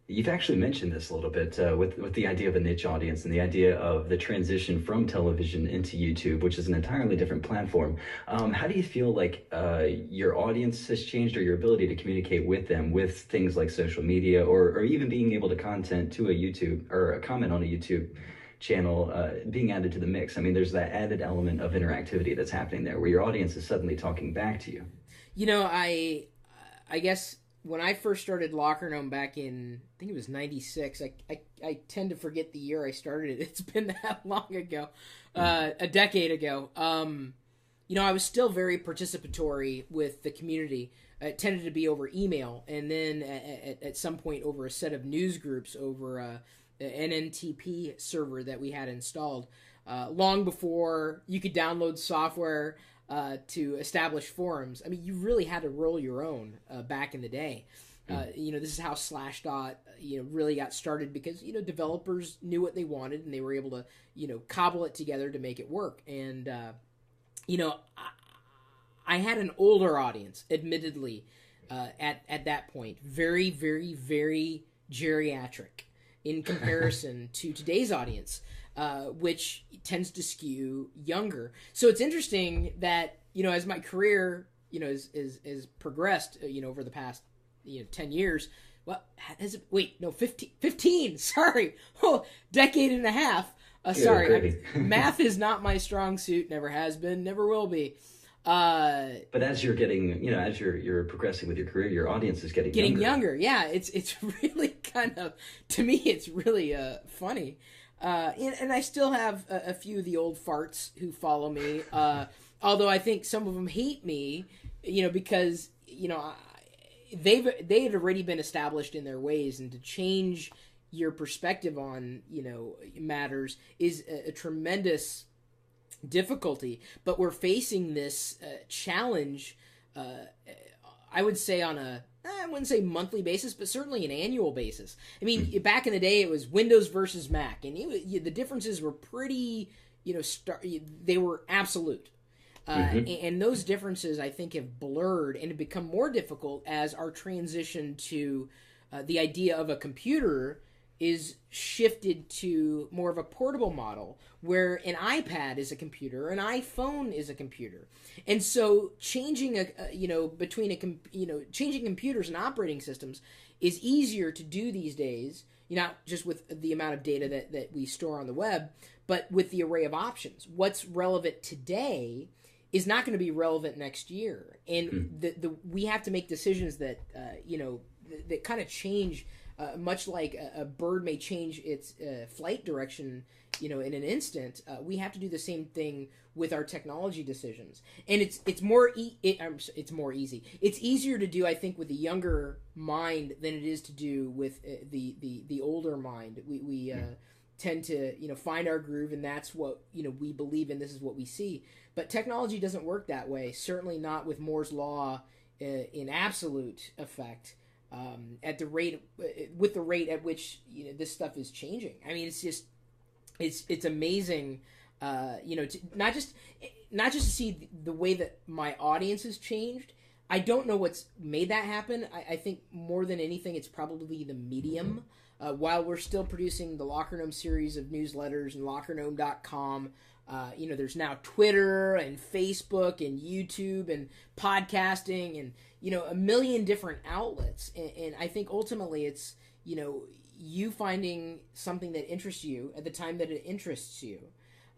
You've actually mentioned this a little bit with the idea of a niche audience and the idea of the transition from television into YouTube, which is an entirely different platform. How do you feel like your audience has changed, or your ability to communicate with them with things like social media, or even being able to content to a YouTube or a comment on a YouTube channel being added to the mix? I mean, there's that added element of interactivity that's happening there, where your audience is suddenly talking back to you. You know, I guess when I first started Locker Gnome back in, I think it was '96. I tend to forget the year I started it. It's been that long ago, a decade ago. You know, I was still very participatory with the community. It tended to be over email, and then at some point over a set of news groups over an NNTP server that we had installed. Long before you could download software to establish forums. I mean, you really had to roll your own back in the day. You know, this is how Slashdot, you know, really got started because, you know, developers knew what they wanted and they were able to, you know, cobble it together to make it work. And, you know, I had an older audience, admittedly, at that point. Very, very, very geriatric in comparison to today's audience, which tends to skew younger. So it's interesting that, you know, as my career, you know, is progressed, you know, over the past, you know, 10 years, well, has it, wait, no, 15, sorry, oh, decade and a half. Sorry, math is not my strong suit, never has been, never will be. But as you're getting, you know, as you're progressing with your career, your audience is getting younger. Yeah, it's really kind of, to me, it's really funny. And I still have a few of the old farts who follow me. Although I think some of them hate me, you know, because, you know, they had already been established in their ways, and to change your perspective on, you know, matters is a tremendous difficulty. But we're facing this challenge, I would say on a, I wouldn't say monthly basis, but certainly an annual basis. I mean, back in the day, it was Windows versus Mac, and the differences were pretty, you know, they were absolute. And those differences, I think, have blurred and have become more difficult as our transition to the idea of a computer is shifted to more of a portable model where an iPad is a computer, an iPhone is a computer. And so changing you know, changing computers and operating systems is easier to do these days, you know, not just with the amount of data that we store on the web, but with the array of options. What's relevant today is not going to be relevant next year. And we have to make decisions that, you know, that kind of change. Much like a bird may change its flight direction, you know, in an instant, we have to do the same thing with our technology decisions. And it's more easy. It's easier to do, I think, with the younger mind than it is to do with the older mind. We tend to, you know, find our groove, and that's what, you know, we believe in. This is what we see. But technology doesn't work that way. Certainly not with Moore's law in absolute effect. At the rate, with the rate at which, you know, this stuff is changing. I mean, it's just, it's amazing, you know, not just to see the way that my audience has changed. I don't know what's made that happen. I think more than anything, it's probably the medium. While we're still producing the Locker Gnome series of newsletters and lockergnome.com, you know, there's now Twitter and Facebook and YouTube and podcasting and, you know, a million different outlets. And I think ultimately it's, you know, you finding something that interests you at the time that it interests you.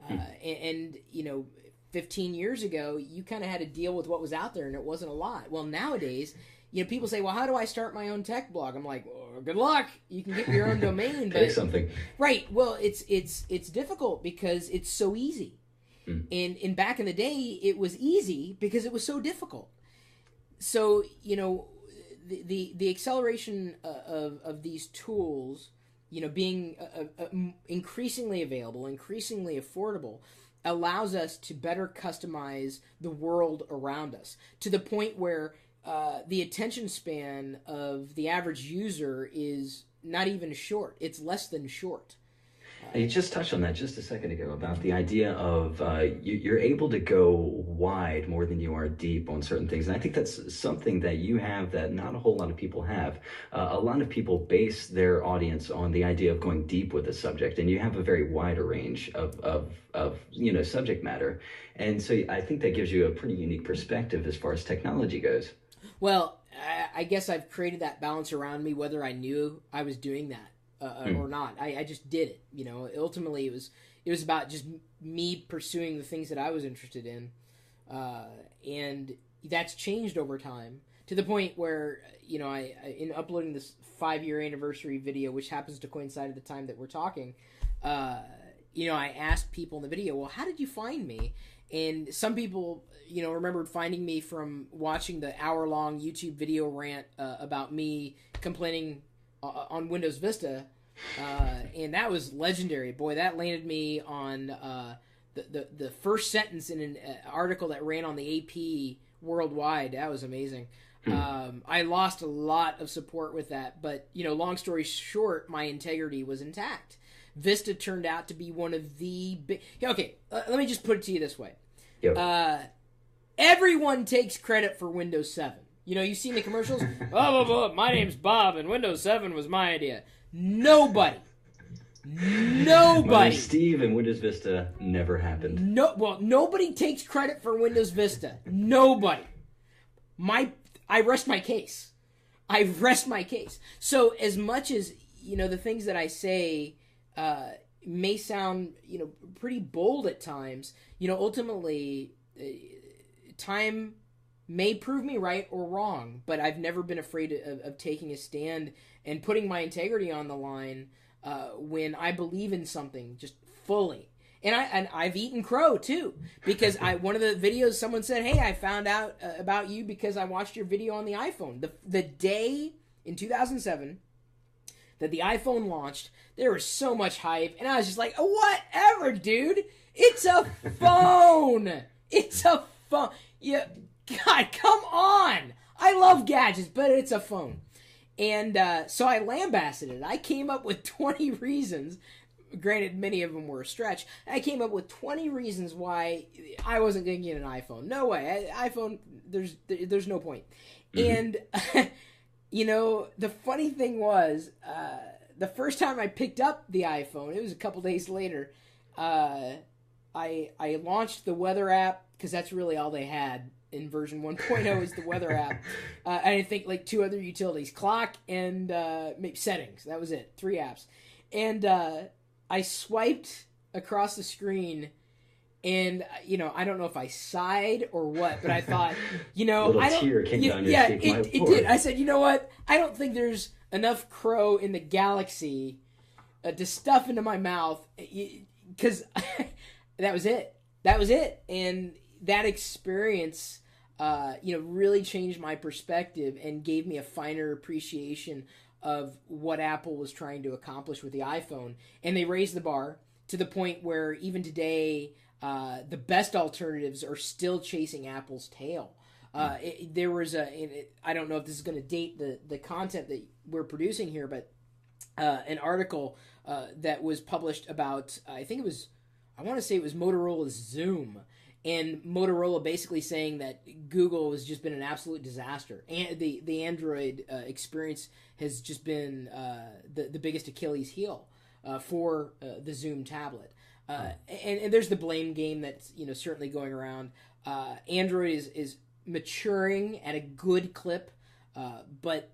And, you know, 15 years ago, you kind of had to deal with what was out there, and it wasn't a lot. Well, nowadays, you know, people say, well, how do I start my own tech blog? I'm like, well, good luck. You can get your own domain. But something. Right. Well, it's difficult because it's so easy. And back in the day, it was easy because it was so difficult. So, you know, the acceleration of these tools, you know, being increasingly available, increasingly affordable, allows us to better customize the world around us to the point where the attention span of the average user is not even short. It's less than short. You just touched on that just a second ago about the idea of you're able to go wide more than you are deep on certain things. And I think that's something that you have that not a whole lot of people have. A lot of people base their audience on the idea of going deep with a subject, and you have a very wide range of subject matter. And so I think that gives you a pretty unique perspective as far as technology goes. Well, I guess I've created that balance around me, whether I knew I was doing that or not. I just did it. You know, ultimately it was about just me pursuing the things that I was interested in, and that's changed over time to the point where I in uploading this 5-year anniversary video, which happens to coincide at the time that we're talking. I asked people in the video, well, how did you find me? And some people, remembered finding me from watching the hour-long YouTube video rant about me complaining on Windows Vista, and that was legendary. Boy, that landed me on the first sentence in an article that ran on the AP worldwide. That was amazing. I lost a lot of support with that, but long story short, my integrity was intact. Vista turned out to be one of the big... Okay, let me just put it to you this way. Yep. Everyone takes credit for Windows 7. You've seen the commercials? Oh, my name's Bob, and Windows 7 was my idea. Nobody. My name's Steve, and Windows Vista never happened. Nobody takes credit for Windows Vista. Nobody. I rest my case. So as much as, the things that I say... may sound, pretty bold at times. Ultimately, time may prove me right or wrong, but I've never been afraid of taking a stand and putting my integrity on the line when I believe in something just fully. And I've eaten crow too, because one of the videos someone said, "Hey, I found out about you because I watched your video on the iPhone." The day in 2007 that the iPhone launched, there was so much hype, and I was just like, whatever, dude. It's a phone. It's a phone. Yeah, God, come on. I love gadgets, but it's a phone. And so I lambasted it. I came up with 20 reasons. Granted, many of them were a stretch. I came up with 20 reasons why I wasn't going to get an iPhone. No way. iPhone, there's no point. Mm-hmm. And... the funny thing was, the first time I picked up the iPhone, it was a couple days later, I launched the weather app, because that's really all they had in version 1.0 is the weather app. I think like 2 other utilities, clock and maybe settings. That was it, 3 apps. And I swiped across the screen, and, I don't know if I sighed or what, but I thought, a little tear came down your cheek. It did. I said, you know what? I don't think there's enough crow in the galaxy to stuff into my mouth, because that was it. And that experience, really changed my perspective and gave me a finer appreciation of what Apple was trying to accomplish with the iPhone. And they raised the bar to the point where even today... the best alternatives are still chasing Apple's tail. There was I don't know if this is going to date the content that we're producing here, but an article that was published about, I want to say it was Motorola's Zoom, and Motorola basically saying that Google has just been an absolute disaster, and the Android experience has just been the biggest Achilles heel for the Zoom tablet. And there's the blame game that's certainly going around. Android is maturing at a good clip, but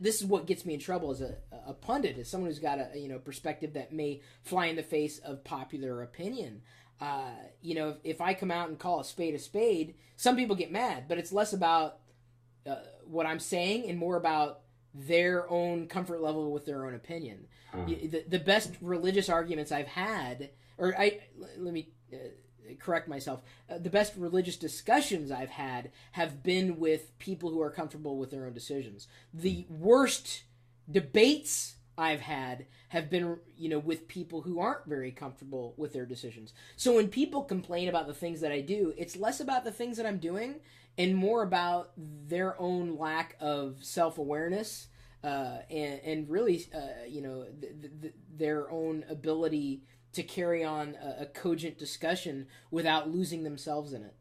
this is what gets me in trouble as a pundit, as someone who's got a perspective that may fly in the face of popular opinion. If I come out and call a spade, some people get mad, but it's less about what I'm saying and more about their own comfort level with their own opinion. The best religious arguments I've had, let me correct myself, the best religious discussions I've had have been with people who are comfortable with their own decisions. The worst debates I've had have been, with people who aren't very comfortable with their decisions. So when people complain about the things that I do, it's less about the things that I'm doing and more about their own lack of self-awareness and really, their own ability to carry on a cogent discussion without losing themselves in it.